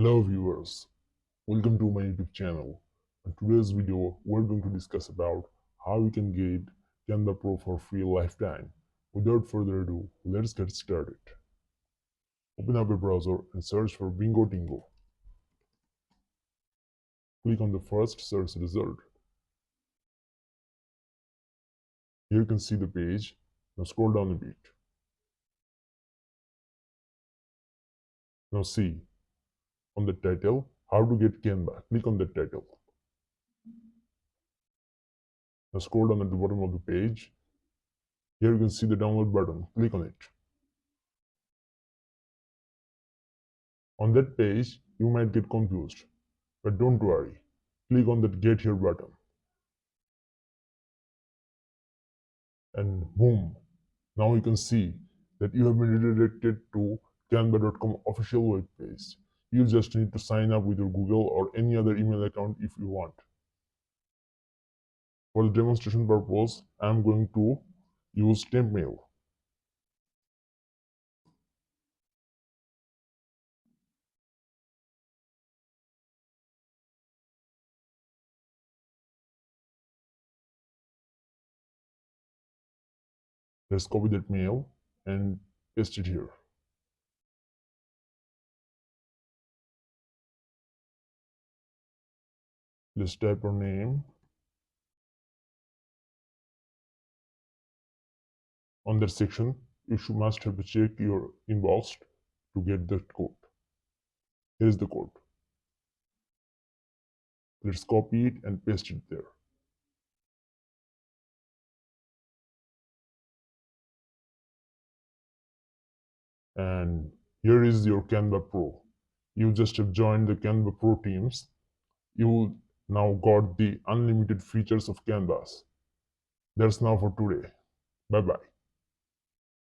Hello viewers, welcome to my YouTube channel. In today's video, we're going to discuss about how you can get Canva Pro for free lifetime. Without further ado, let's get started. Open up a browser and search for Bingo Tingo. Click on the first search result. Here you can see the page. Now scroll down a bit. Now see, on the title, how to get Canva. Click on the title. Now scroll down at the bottom of the page. Here you can see the download button. Click on it. On that page, you might get confused, but don't worry. Click on that Get Here button. And boom, now you can see that you have been redirected to canva.com official web page. You just need to sign up with your Google or any other email account if you want. For the demonstration purpose, I'm going to use temp mail. Let's copy that mail and paste it here. Let's type our name. On that section, you must have to check your inbox to get the code. Here is the code. Let's copy it and paste it there. And here is your Canva Pro. You just have joined the Canva Pro teams. You now got the unlimited features of Canvas. That's now for today. Bye bye.